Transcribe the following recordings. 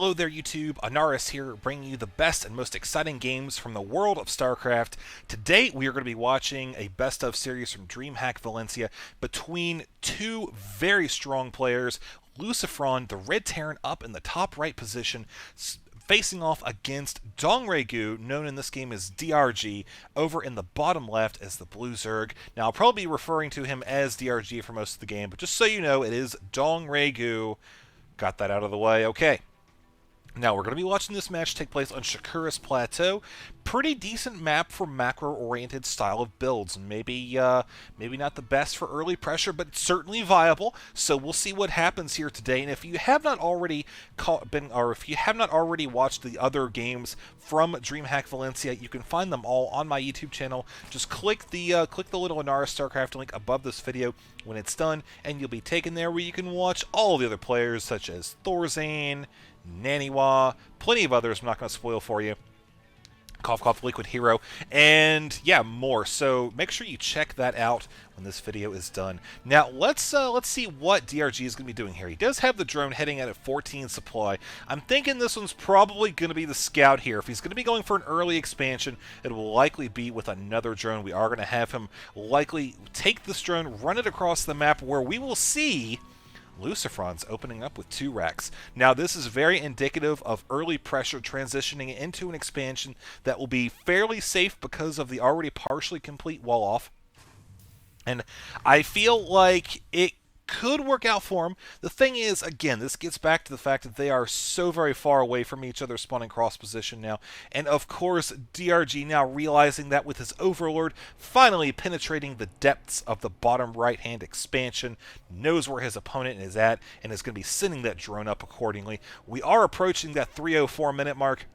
Hello there YouTube, Ahnaris here, bringing you the best and most exciting games from the world of Starcraft. Today we are going to be watching a best of series from DreamHack Valencia between two very strong players. LucifroN, the red Terran, up in the top right position, facing off against DongRaeGu, known in this game as DRG, over in the bottom left as the blue Zerg. Now, I'll probably be referring to him as DRG for most of the game, but just so you know, it is DongRaeGu. Got that out of the way. Okay. Now, we're going to be watching this match take place on Ahnaris Plateau. Pretty decent map for macro-oriented style of builds. Maybe not the best for early pressure, but certainly viable. So we'll see what happens here today. And if you have not already watched the other games from DreamHack Valencia, you can find them all on my YouTube channel. Just click the little Ahnaris Starcraft link above this video when it's done, and you'll be taken there where you can watch all the other players, such as Thorzane, Naniwa, plenty of others I'm not going to spoil for you. Cough Cough Liquid Hero, and yeah, more. So make sure you check that out when this video is done. Now let's see what DRG is going to be doing here. He does have the drone heading at a 14 supply. I'm thinking this one's probably going to be the scout here. If he's going to be going for an early expansion, it will likely be with another drone. We are going to have him likely take this drone, run it across the map, where we will see LucifroN's opening up with 2 racks. Now, this is very indicative of early pressure transitioning into an expansion that will be fairly safe because of the already partially complete wall off. And I feel like it could work out for him. The thing is, again, this gets back to the fact that they are so very far away from each other, spawning cross position now. And of course, DRG now realizing that with his Overlord finally penetrating the depths of the bottom right-hand expansion, knows where his opponent is at, and is going to be sending that drone up accordingly. We are approaching that 3:04 minute mark.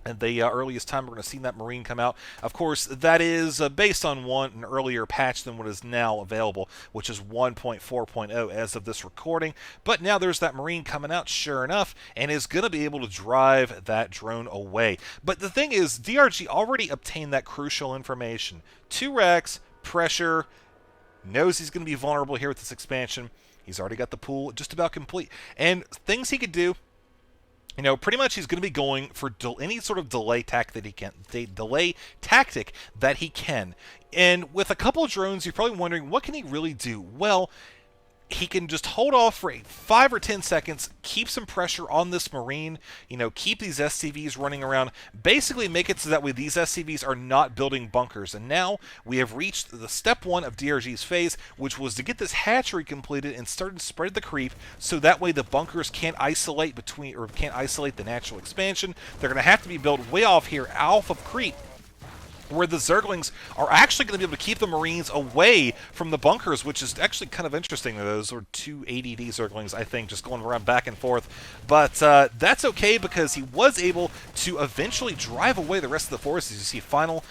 And the earliest time we're going to see that Marine come out. Of course, that is based on an earlier patch than what is now available, which is 1.4.0 as of this recording. But now there's that Marine coming out, sure enough, and is going to be able to drive that drone away. But the thing is, DRG already obtained that crucial information. 2 racks, pressure, knows he's going to be vulnerable here with this expansion. He's already got the pool just about complete. And things he could do, you know, pretty much he's going to be going for any sort of delay tactic that he can. And with a couple of drones, you're probably wondering, what can he really do? Well, he can just hold off for 5 or 10 seconds, keep some pressure on this Marine, you know, keep these SCVs running around, basically make it so that way these SCVs are not building bunkers. And now we have reached the step 1 of DRG's phase, which was to get this hatchery completed and start to spread the creep, so that way the bunkers can't isolate the natural expansion. They're going to have to be built way off here, off of creep, where the Zerglings are actually going to be able to keep the Marines away from the bunkers, which is actually kind of interesting. Those are 2 ADD Zerglings, I think, just going around back and forth. But that's okay, because he was able to eventually drive away the rest of the forces. You see final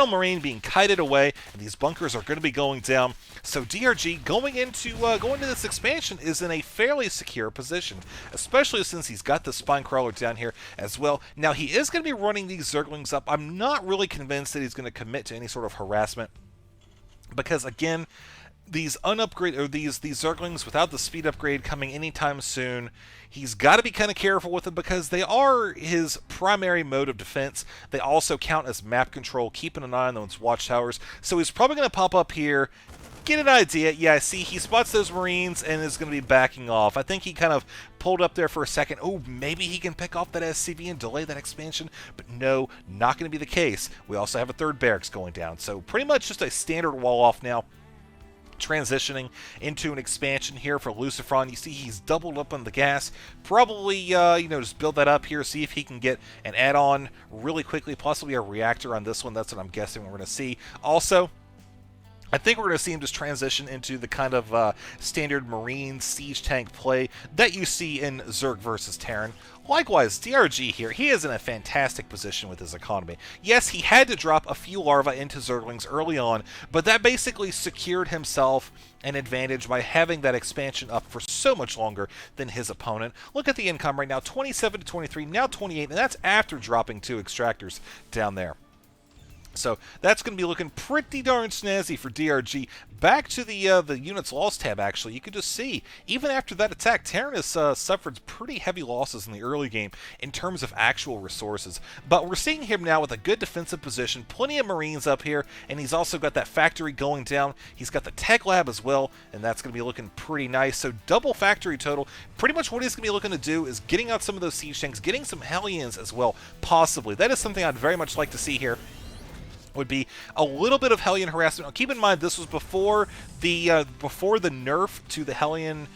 Marine being kited away, and these bunkers are going to be going down. So DRG going into this expansion is in a fairly secure position, especially since he's got the spine crawler down here as well. Now, he is going to be running these Zerglings up. I'm not really convinced that he's going to commit to any sort of harassment, because again, these Zerglings without the speed upgrade coming anytime soon, he's got to be kind of careful with them, because they are his primary mode of defense. They also count as map control, keeping an eye on those watchtowers. So he's probably going to pop up here, get an idea. Yeah, I see he spots those Marines and is going to be backing off. I think he kind of pulled up there for a second. Oh, maybe he can pick off that SCV and delay that expansion, but no, not going to be the case. We also have a 3rd barracks going down, so pretty much just a standard wall off now, transitioning into an expansion here for LucifroN. You see he's doubled up on the gas. Probably, just build that up here, see if he can get an add-on really quickly, possibly a reactor on this one. That's what I'm guessing we're going to see. Also, I think we're going to see him just transition into the kind of standard Marine siege tank play that you see in Zerg versus Terran. Likewise, DRG here, he is in a fantastic position with his economy. Yes, he had to drop a few larvae into Zerglings early on, but that basically secured himself an advantage by having that expansion up for so much longer than his opponent. Look at the income right now, 27 to 23, now 28, and that's after dropping 2 extractors down there. So that's going to be looking pretty darn snazzy for DRG. Back to the units lost tab, actually, you can just see, even after that attack, Ahnaris suffered pretty heavy losses in the early game in terms of actual resources. But we're seeing him now with a good defensive position, plenty of Marines up here, and he's also got that factory going down. He's got the tech lab as well, and that's going to be looking pretty nice. So double factory total. Pretty much what he's going to be looking to do is getting out some of those siege tanks, getting some Hellions as well, possibly. That is something I'd very much like to see here. Would be a little bit of Hellion harassment. Now, keep in mind this was before the nerf to the Hellion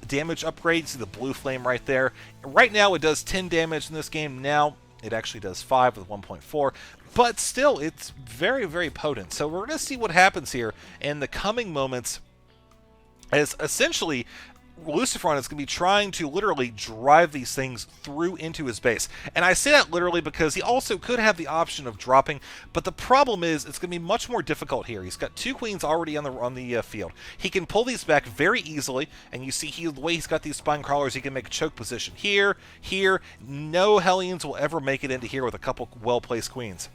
damage upgrade. See the blue flame right there. Right now it does 10 damage in this game. Now it actually does 5 with 1.4, but still it's very, very potent. So we're going to see what happens here in the coming moments, as essentially LucifroN is going to be trying to literally drive these things through into his base. And I say that literally because he also could have the option of dropping, but the problem is it's going to be much more difficult here. He's got 2 queens already on the field. He can pull these back very easily, and you see the way he's got these spine crawlers, he can make a choke position here, here. No Hellions will ever make it into here with a couple well-placed queens.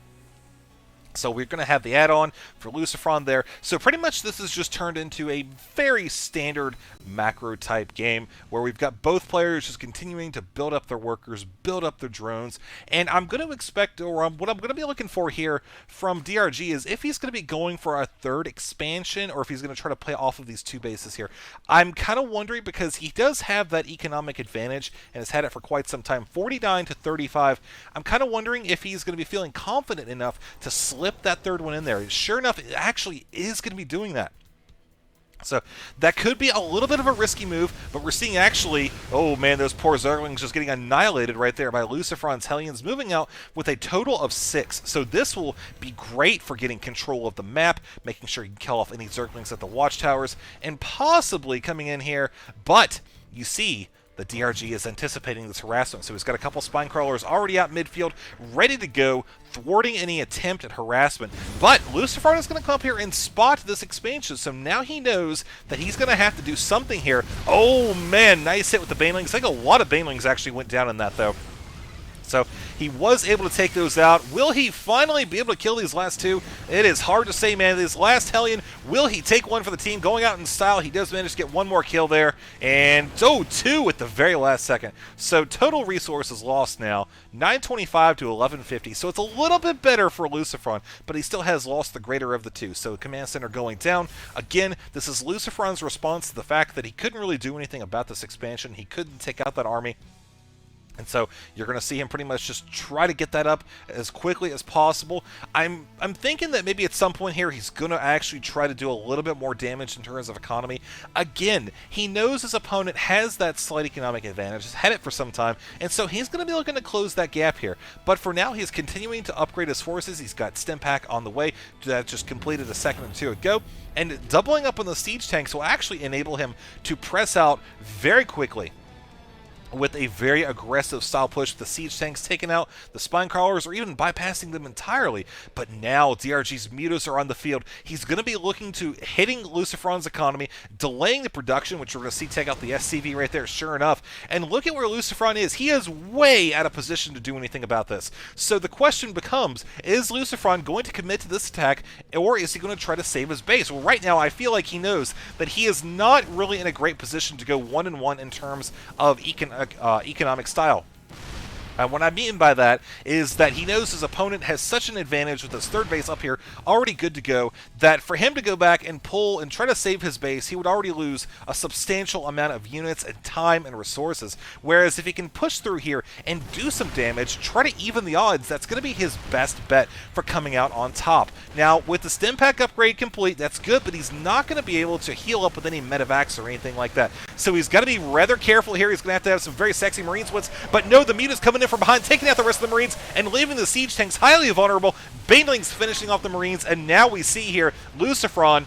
So we're going to have the add-on for LucifroN there. So pretty much this has just turned into a very standard macro-type game where we've got both players just continuing to build up their workers, build up their drones, and I'm going to expect, or what I'm going to be looking for here from DRG is if he's going to be going for a third expansion or if he's going to try to play off of these 2 bases here. I'm kind of wondering because he does have that economic advantage and has had it for quite some time, 49 to 35. I'm kind of wondering if he's going to be feeling confident enough to slip that third one in there. Sure enough, it actually is going to be doing that. So that could be a little bit of a risky move, but we're seeing actually, oh man, those poor Zerglings just getting annihilated right there by LucifroN's Hellions, moving out with a total of 6. So this will be great for getting control of the map, making sure you can kill off any Zerglings at the watchtowers, and possibly coming in here, but you see, the DRG is anticipating this harassment, so he's got a couple spine crawlers already out midfield, ready to go, thwarting any attempt at harassment. But LucifroN is going to come up here and spot this expansion, so now he knows that he's going to have to do something here. Oh man, nice hit with the Banelings. I think a lot of Banelings actually went down in that though. So he was able to take those out. Will he finally be able to kill these last 2? It is hard to say, man. This last Hellion, will he take one for the team? Going out in style, he does manage to get one more kill there. And, 2 at the very last second. So total resources lost now, 925 to 1150. So it's a little bit better for LucifroN, but he still has lost the greater of the 2. So command center going down. Again, this is LucifroN's response to the fact that he couldn't really do anything about this expansion. He couldn't take out that army. And so you're going to see him pretty much just try to get that up as quickly as possible. I'm thinking that maybe at some point here he's going to actually try to do a little bit more damage in terms of economy. Again, he knows his opponent has that slight economic advantage, has had it for some time, and so he's going to be looking to close that gap here. But for now, he's continuing to upgrade his forces. He's got Stim Pack on the way. That just completed a second or 2 ago. And doubling up on the siege tanks will actually enable him to press out very quickly with a very aggressive style push, the siege tanks taking out the spine crawlers or even bypassing them entirely. But now DRG's mutos are on the field. He's going to be looking to hitting LucifroN's economy, delaying the production, which we're going to see take out the SCV right there, sure enough. And look at where LucifroN is. He is way out of position to do anything about this. So the question becomes, is LucifroN going to commit to this attack, or is he going to try to save his base? Well, right now I feel like he knows that he is not really in a great position to go 1-1 in terms of economic style. What I mean by that is that he knows his opponent has such an advantage with his third base up here already good to go, that for him to go back and pull and try to save his base, he would already lose a substantial amount of units and time and resources. Whereas if he can push through here and do some damage, try to even the odds, that's going to be his best bet for coming out on top. Now, with the Stim Pack upgrade complete, that's good, but he's not going to be able to heal up with any medevacs or anything like that. So he's got to be rather careful here. He's going to have some very sexy Marine splits, but no, the muta's coming in from behind, taking out the rest of the Marines and leaving the siege tanks highly vulnerable. Banelings finishing off the Marines, and now we see here LucifroN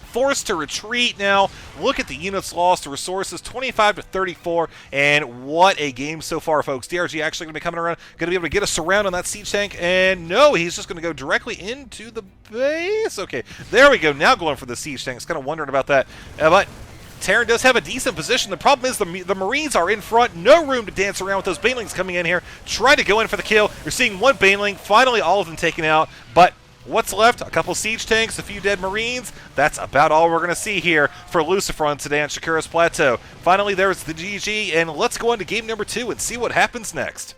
forced to retreat now. Look at the units lost, the resources, 25 to 34, and what a game so far, folks. DRG actually going to be coming around, going to be able to get us around on that siege tank, and no, he's just going to go directly into the base. Okay, there we go, now going for the siege tank. I was kind of wondering about that, but Terran does have a decent position. The problem is the Marines are in front. No room to dance around with those Banelings coming in here. Try to go in for the kill. You're seeing one Baneling. Finally, all of them taken out. But What's left? A couple siege tanks, a few dead marines. That's about all we're going to see here for LucifroN today on Shakuras Plateau. Finally, there's the GG, and let's go on to game number 2 and see what happens next.